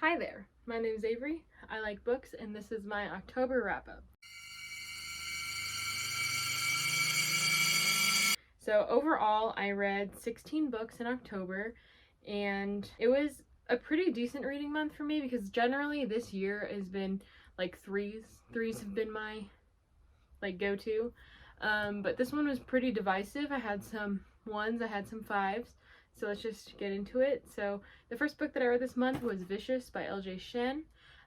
Hi there, my name is Avery, I like books, and this is my October wrap-up. So overall, I read 16 books in October, and it was a pretty decent reading month for me because generally this year has been like threes. Threes have been my go-to, but this one was pretty divisive. I had some ones, I had some fives. So let's just get into it. So the first book that I read this month was Vicious by LJ Shen.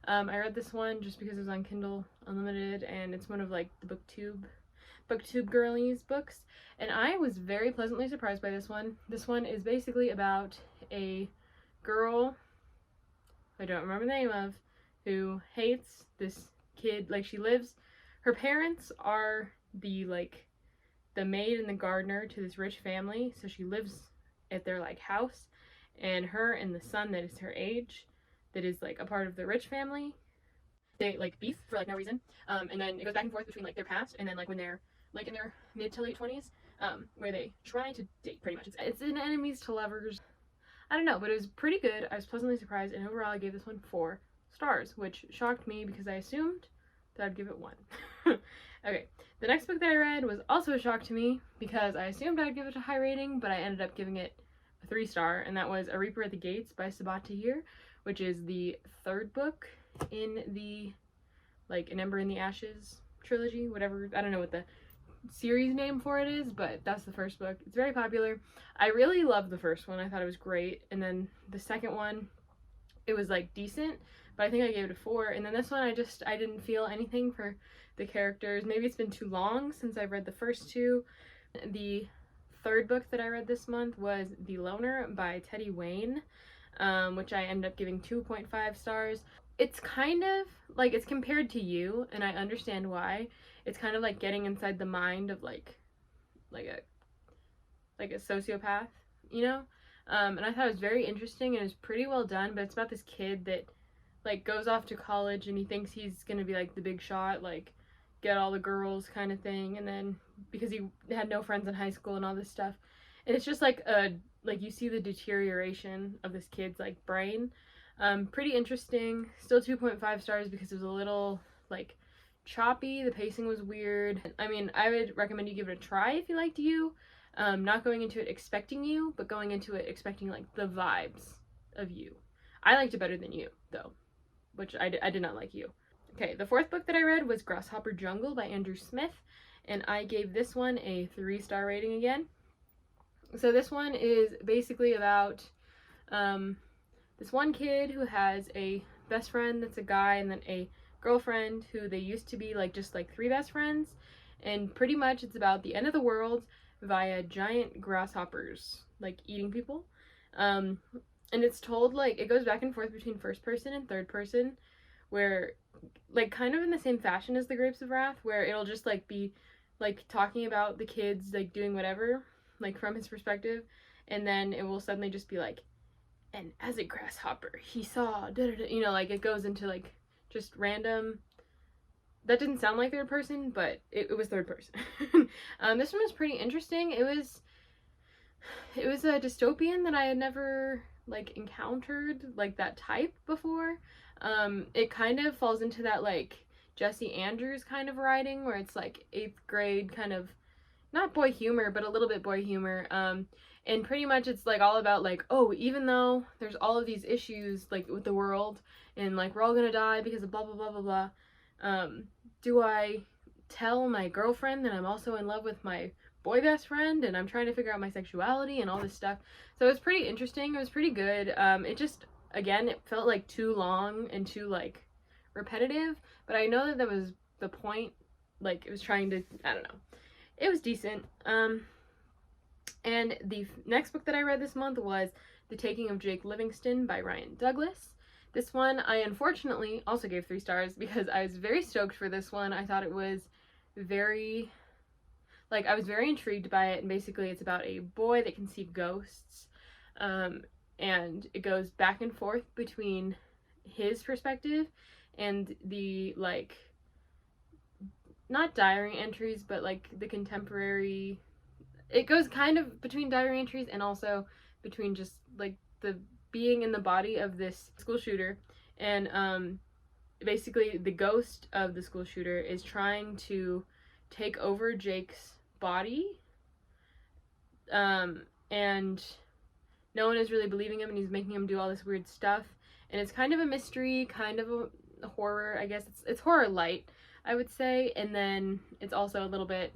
I read this one just because it was on Kindle Unlimited, and it's one of like the booktube girlies books, and I was very pleasantly surprised by this one. This one is basically about a girl I don't remember the name of who hates this kid. Like, her parents are the maid and the gardener to this rich family, so she lives at their house, and her and the son that is her age, that is a part of the rich family, they beef for no reason, and then it goes back and forth between their past and then when they're in their mid to late 20s, where they try to date. Pretty much it's an enemies to lovers. I don't know, but it was pretty good. I was pleasantly surprised, and overall I gave this one 4 stars, which shocked me because I assumed that I'd give it 1. Okay, the next book that I read was also a shock to me because I assumed I'd give it a high rating, but I ended up giving it a 3-star, and that was A Reaper at the Gates by Sabaa, Tahir, which is the 3rd book in the An Ember in the Ashes trilogy, whatever. I don't know what the series name for it is, but that's the 1st book. It's very popular. I really loved the 1st one. I thought it was great, and then the 2nd one, it was decent, but I think I gave it a 4. And then this one, I didn't feel anything for the characters. Maybe it's been too long since I've read the first 2. The 3rd book that I read this month was The Loner by Teddy Wayne, which I ended up giving 2.5 stars. It's kind of it's compared to You, and I understand why. It's kind of getting inside the mind of a sociopath, you know? And I thought it was very interesting, and it was pretty well done. But it's about this kid that goes off to college, and he thinks he's gonna be the big shot, get all the girls kind of thing, and then because he had no friends in high school and all this stuff, and it's just you see the deterioration of this kid's brain. Pretty interesting. Still 2.5 stars because it was a little choppy. The pacing was weird. I mean, I would recommend you give it a try if you liked You. Not going into it expecting You, but going into it expecting the vibes of You. I liked it better than You though, which I did not like You. Okay, the 4th book that I read was Grasshopper Jungle by Andrew Smith, and I gave this one a 3-star rating again. So this one is basically about this one kid who has a best friend that's a guy, and then a girlfriend who they used to be just 3 best friends, and pretty much it's about the end of the world via giant grasshoppers eating people. And it's told it goes back and forth between 1st person and 3rd person, where kind of in the same fashion as The Grapes of Wrath, where it'll just be talking about the kids doing whatever from his perspective, and then it will suddenly just be and as a grasshopper he saw da da da, you know, it goes into just random. That didn't sound like 3rd person, but it was 3rd person. This one was pretty interesting. It was a dystopian that I had never encountered that type before. It kind of falls into that Jesse Andrews kind of writing, where it's 8th grade kind of, not boy humor, but a little bit boy humor. And pretty much it's all about oh, even though there's all of these issues with the world, and we're all gonna die because of blah blah blah blah blah, do I tell my girlfriend that I'm also in love with my boy best friend, and I'm trying to figure out my sexuality and all this stuff. So it's pretty interesting. It was pretty good. It just, again, it felt too long and too repetitive, but I know that was the point. It was trying to, I don't know. It was decent. And the next book that I read this month was The Taking of Jake Livingston by Ryan Douglas. This one I unfortunately also gave 3 stars because I was very stoked for this one. I thought it was very, I was very intrigued by it, and basically it's about a boy that can see ghosts, and it goes back and forth between his perspective and the not diary entries, but the contemporary. It goes kind of between diary entries and also between just the being in the body of this school shooter And basically the ghost of the school shooter is trying to take over Jake's body, and no one is really believing him, and he's making him do all this weird stuff, and it's kind of a mystery, kind of a horror, I guess. It's horror light, I would say, and then it's also a little bit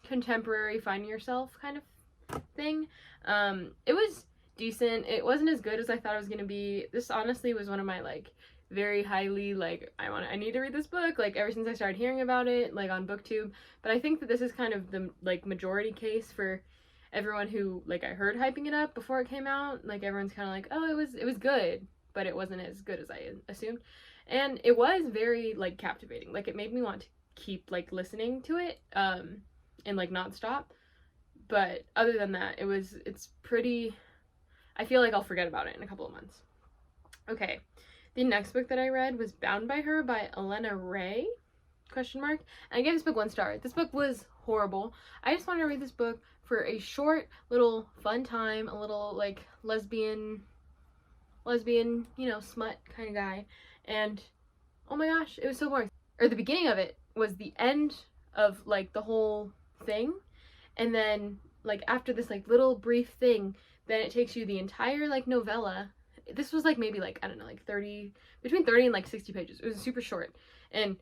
contemporary, finding yourself kind of thing. It was decent. It wasn't as good as I thought it was gonna be. This honestly was one of my, like, very highly, like, I need to read this book, like, ever since I started hearing about it, like, on BookTube. But I think that this is kind of the, like, majority case for everyone who, like, I heard hyping it up before it came out. Like, everyone's kind of like, oh, it was good, but it wasn't as good as I assumed. And it was very, like, captivating. Like, it made me want to keep, like, listening to it, and, like, not stop. But other than that, it's pretty, I feel like I'll forget about it in a couple of months. Okay, the next book that I read was Bound by Her by Alena Rhae, ? And I gave this book 1 star. This book was horrible. I just wanted to read this book for a short, little, fun time, a little, like, lesbian, you know, smut kind of guy. And, oh my gosh, it was so boring. Or the beginning of it was the end of, like, the whole thing. And then, like, after this, like, little brief thing, then it takes you the entire, like, novella. This was, like, maybe, like, I don't know, like, between 30 and, like, 60 pages. It was super short. And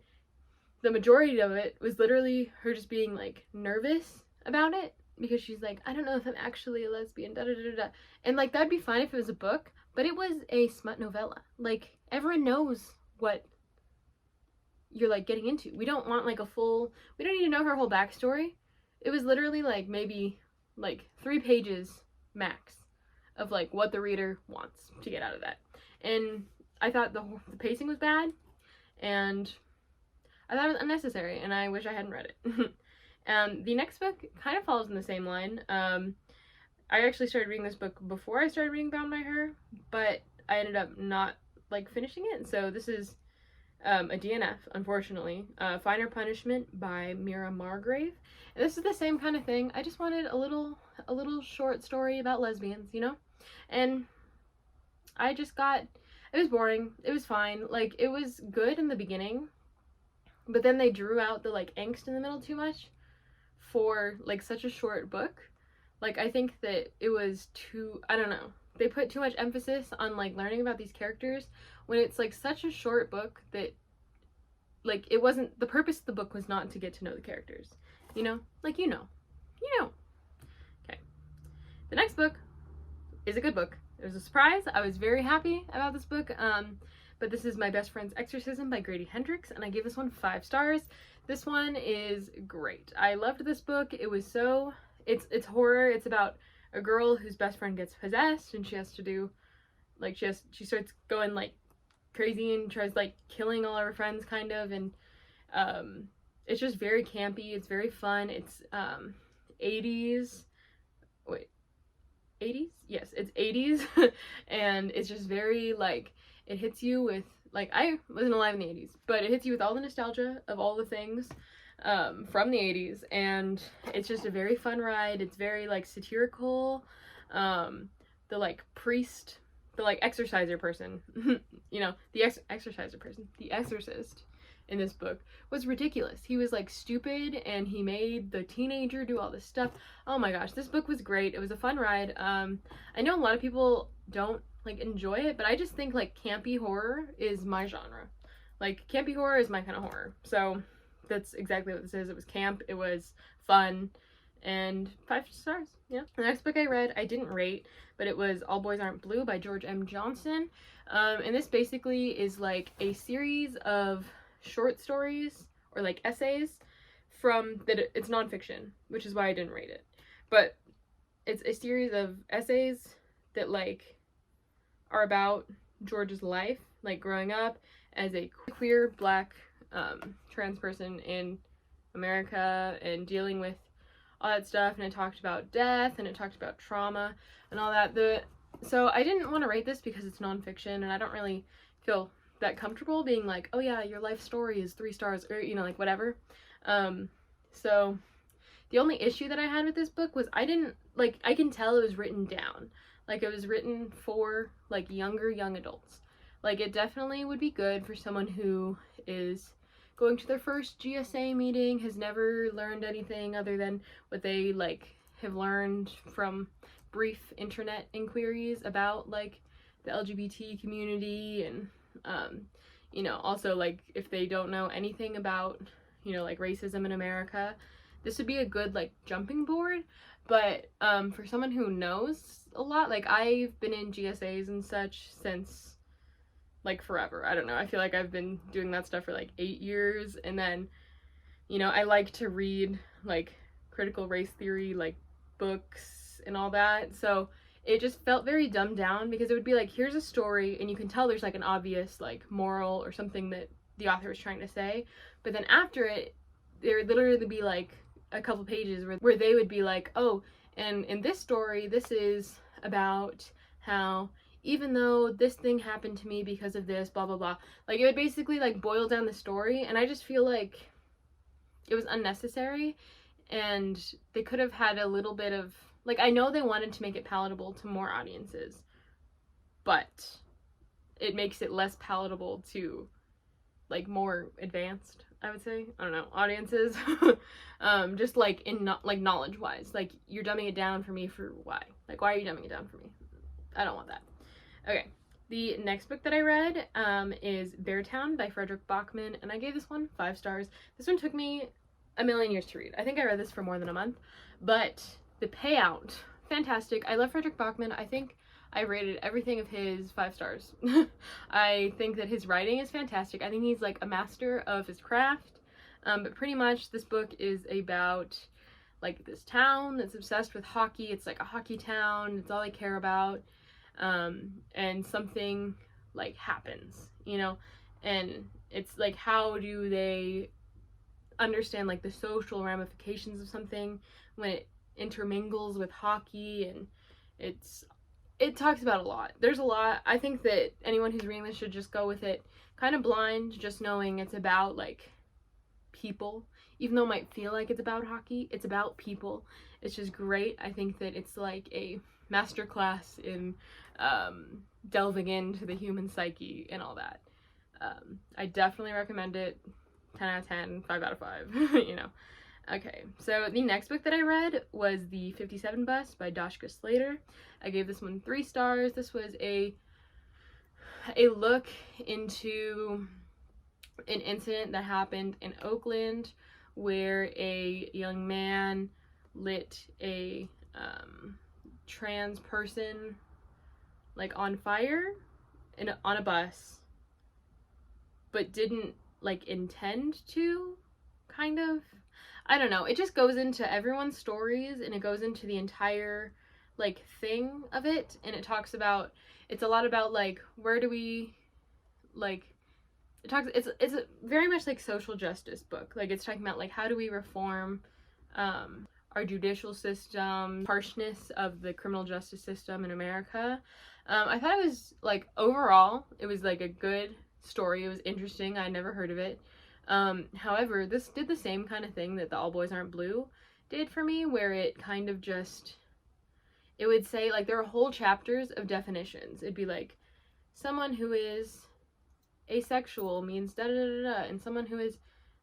the majority of it was literally her just being, like, nervous about it, because she's like, I don't know if I'm actually a lesbian, da da da da. And, like, that'd be fine if it was a book, but it was a smut novella. Like, everyone knows what you're, like, getting into. We don't want, like, we don't need to know her whole backstory. It was literally, like, maybe, like, 3 pages max of, like, what the reader wants to get out of that. And I thought the pacing was bad, and I thought it was unnecessary, and I wish I hadn't read it. The next book kind of follows in the same line. I actually started reading this book before I started reading Bound by Her, but I ended up not, like, finishing it, so this is a DNF, unfortunately. Finer Punishment by Mira Margrave. And this is the same kind of thing. I just wanted a little short story about lesbians, you know? And I just it was boring. It was fine. Like, it was good in the beginning, but then they drew out the, like, angst in the middle too much for, like, such a short book. Like, I think that it was I don't know. They put too much emphasis on, like, learning about these characters when it's, like, such a short book that, like, it wasn't, the purpose of the book was not to get to know the characters, you know? Like, you know. Okay. The next book is a good book. It was a surprise. I was very happy about this book, but this is My Best Friend's Exorcism by Grady Hendrix, and I gave this one 5 stars. This one is great. I loved this book. It was it's horror. It's about a girl whose best friend gets possessed, and she has to do, like, she starts going, like, crazy and tries, like, killing all of her friends, kind of, and it's just very campy. It's very fun. It's 80s. Wait, 80s? Yes, it's 80s, and it's just very, like, it hits you with, like, I wasn't alive in the 80s, but it hits you with all the nostalgia of all the things from the 80s, and it's just a very fun ride. It's very, like, satirical. The, like, priest, the, like, exorciser person, you know, the exorciser person, the exorcist in this book was ridiculous. He was, like, stupid, and he made the teenager do all this stuff. Oh my gosh, this book was great. It was a fun ride. I know a lot of people don't, like, enjoy it, but I just think, like, campy horror is my genre. Like, campy horror is my kind of horror. So that's exactly what this is. It was camp, it was fun, and 5 stars. Yeah. The next book I read, I didn't rate, but it was All Boys Aren't Blue by George M. Johnson. And this basically is, like, a series of short stories, or, like, essays from that. It's nonfiction, which is why I didn't rate it. But it's a series of essays that, like, are about George's life, like, growing up as a queer black trans person in America, and dealing with all that stuff. And it talked about death, and it talked about trauma and all that. So I didn't want to rate this because it's nonfiction, and I don't really feel that comfortable being like, oh yeah, your life story is 3 stars, or, you know, like, whatever. So the only issue that I had with this book was I didn't, like, I can tell it was written down. Like, it was written for, like, young adults. Like, it definitely would be good for someone who is going to their first GSA meeting, has never learned anything other than what they, like, have learned from brief internet inquiries about, like, the LGBT community, and, you know, also, like, if they don't know anything about, you know, like, racism in America, this would be a good, like, jumping board. But, for someone who knows a lot, like, I've been in GSAs and such since, like, forever. I don't know, I feel like I've been doing that stuff for, like, 8 years, and then, you know, I like to read, like, critical race theory, like, books and all that, so it just felt very dumbed down, because it would be like, here's a story, and you can tell there's, like, an obvious, like, moral or something that the author is trying to say, but then after it, there would literally be, like, a couple pages where they would be like, oh, and in this story, this is about how even though this thing happened to me because of this, blah, blah, blah. Like, it would basically, like, boil down the story, and I just feel like it was unnecessary, and they could have had a little bit of, like, I know they wanted to make it palatable to more audiences, but it makes it less palatable to, like, more advanced, I would say, I don't know, audiences, just, like, like, knowledge-wise, like, you're dumbing it down for me for why? Like, why are you dumbing it down for me? I don't want that. Okay, the next book that I read is Beartown by Frederik Backman, and I gave this one 5 stars. This one took me a million years to read. I think I read this for more than a month, but the payout, fantastic. I love Frederik Backman. I think I rated everything of his 5 stars. I think that his writing is fantastic. I think he's, like, a master of his craft, but pretty much this book is about, like, this town that's obsessed with hockey. It's, like, a hockey town. It's all they care about. And something, like, happens, you know, and it's like, how do they understand, like, the social ramifications of something when it intermingles with hockey, and it talks about a lot. There's a lot. I think that anyone who's reading this should just go with it kind of blind, just knowing it's about, like, people, even though it might feel like it's about hockey, it's about people. It's just great. I think that it's like a masterclass in delving into the human psyche and all that. I definitely recommend it. 10 out of 10, 5 out of 5, you know. Okay, so the next book that I read was The 57 Bus by Dashka Slater. I gave this one 3 stars. This was a look into an incident that happened in Oakland where a young man lit a trans person, like, on fire on a bus, but didn't, like, intend to, kind of. I don't know, it just goes into everyone's stories, and it goes into the entire, like, thing of it, and it talks about, it's a lot about, like, where do we, like, it's a very much, like, social justice book. Like, it's talking about, like, how do we reform our judicial system, harshness of the criminal justice system in America. I thought it was, like, overall, it was, like, a good story. It was interesting. I never heard of it. However, this did the same kind of thing that the All Boys Aren't Blue did for me, where it kind of just, it would say, like, there are whole chapters of definitions. It'd be like, someone who is asexual means da-da-da-da-da, and someone who is,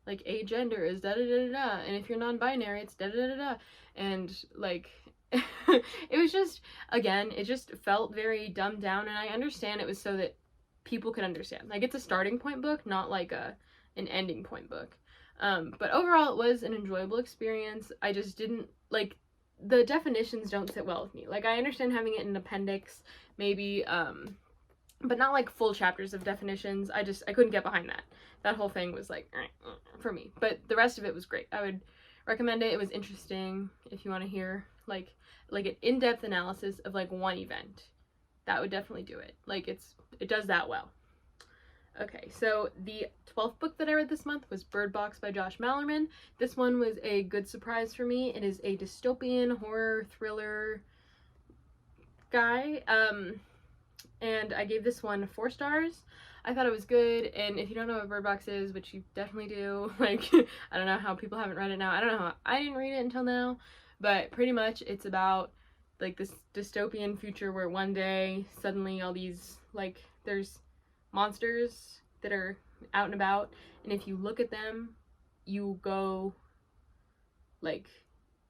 like, agender is da-da-da-da-da, and if you're non-binary, it's da-da-da-da-da, and, like, it was just, again, it just felt very dumbed down, and I understand it was so that people could understand. Like, it's a starting point book, not, like, an ending point book. But overall, it was an enjoyable experience. I just didn't, like, the definitions don't sit well with me. Like, I understand having it in an appendix, maybe, but not, like, full chapters of definitions. I couldn't get behind that. That whole thing was, like, for me. But the rest of it was great. I would recommend it. It was interesting if you want to hear, like an in-depth analysis of, like, one event. That would definitely do it. Like, it does that well. Okay, so the 12th book that I read this month was Bird Box by Josh Malerman. This one was a good surprise for me. It is a dystopian horror thriller guy, and I gave this one 4 stars. I thought it was good, and if you don't know what Bird Box is, which you definitely do, like, I don't know how people haven't read it now. I don't know how I didn't read it until now, but pretty much it's about, like, this dystopian future where one day suddenly all these, like, there's monsters that are out and about, and if you look at them, you go, like,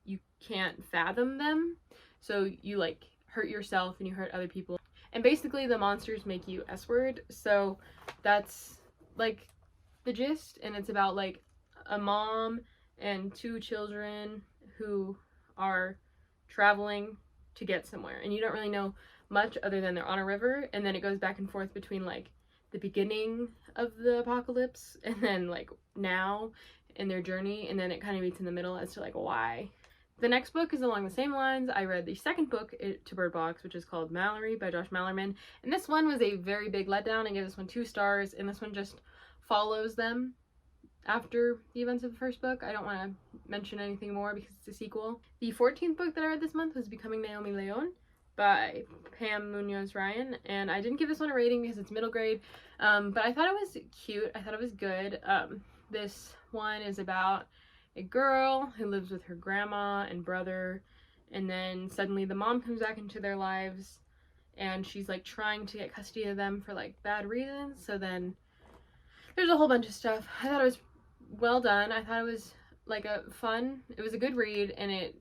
you can't fathom them, so you, like, hurt yourself and you hurt other people. And basically the monsters make you S-word, so that's, like, the gist. And it's about, like, a mom and 2 children who are traveling to get somewhere, and you don't really know much other than they're on a river, and then it goes back and forth between, like, the beginning of the apocalypse and then, like, now in their journey, and then it kind of meets in the middle as to, like, why. The next book is along the same lines. I read the second book to Bird Box, which is called Malorie by Josh Malerman, and this one was a very big letdown. I gave this one 2 stars, and this one just follows them after the events of the first book. I don't want to mention anything more because it's a sequel. The 14th book that I read this month was Becoming Naomi León by Muñoz Ryan, and I didn't give this one a rating because it's middle grade, but I thought it was cute. I thought it was good. This one is about a girl who lives with her grandma and brother, and then suddenly the mom comes back into their lives, and she's, like, trying to get custody of them for, like, bad reasons. So then there's a whole bunch of stuff. I thought it was well done. I thought it was, like, it was a good read, and it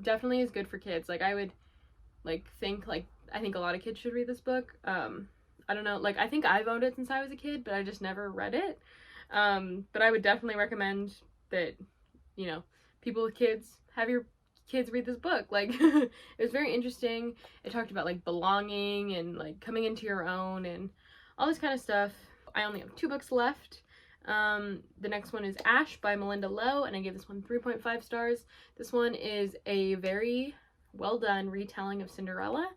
definitely is good for kids. Like, I would, like, I think a lot of kids should read this book. I don't know, like, I think I've owned it since I was a kid, but I just never read it. But I would definitely recommend that, you know, people with kids, have your kids read this book. Like, it was very interesting. It talked about, like, belonging and, like, coming into your own and all this kind of stuff. I only have 2 books left. The next one is Ash by Malinda Lo, and I gave this one 3.5 stars. This one is a very well done retelling of Cinderella.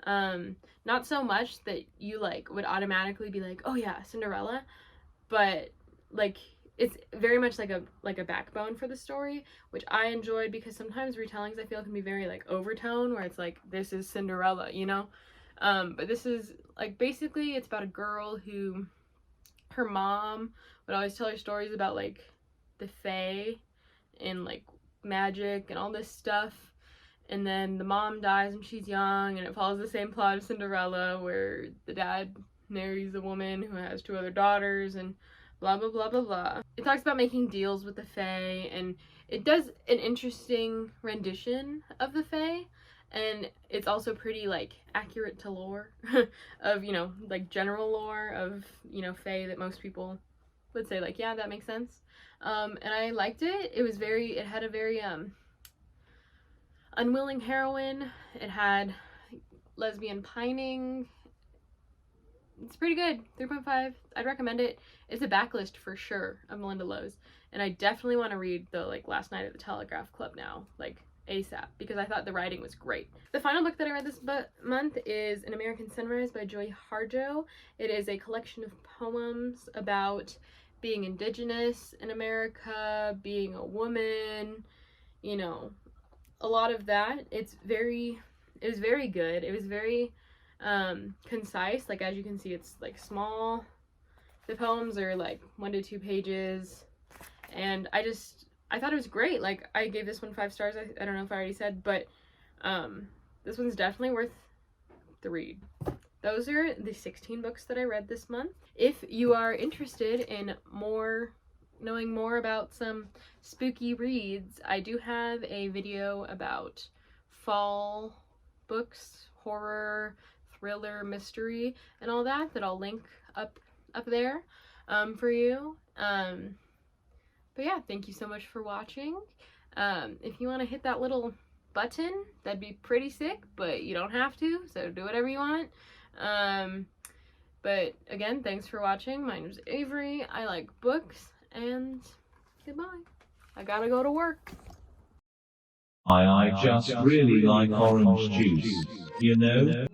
Not so much that you, like, would automatically be like, oh yeah, Cinderella, but, like, it's very much like a backbone for the story, which I enjoyed, because sometimes retellings I feel can be very, like, overtone, where it's like, this is Cinderella, you know? But this is, like, basically it's about a girl who, her mom would always tell her stories about, like, the fae and, like, magic and all this stuff, and then the mom dies when she's young, and it follows the same plot of Cinderella, where the dad marries a woman who has 2 other daughters, and blah blah blah blah blah. It talks about making deals with the fae, and it does an interesting rendition of the fae, and it's also pretty, like, accurate to lore of, you know, like, general lore of, you know, fae that most people would say, like, yeah, that makes sense. And I liked it. It had a very unwilling heroine. It had lesbian pining. It's pretty good. 3.5. I'd recommend it. It's a backlist for sure of Malinda Lo's, and I definitely want to read the, like, Last Night at the Telegraph Club now, like, ASAP, because I thought the writing was great. The final book that I read this month is An American Sunrise by Joy Harjo. It is a collection of poems about being indigenous in America, being a woman, you know, a lot of that. It was very good. It was very concise. Like, as you can see, it's, like, small. The poems are, like, 1 to 2 pages, and I thought it was great. Like, I gave this one 5 stars. I don't know if I already said, but this one's definitely worth the read. Those are the 16 books that I read this month. If you are interested in knowing more about some spooky reads, I do have a video about fall books, horror, thriller, mystery, and all that I'll link up there for you. But yeah, thank you so much for watching. If you want to hit that little button, that'd be pretty sick, but you don't have to, so do whatever you want. But again, thanks for watching. My name's Avery. I like books, and goodbye. I gotta go to work. I just really like orange juice, you know?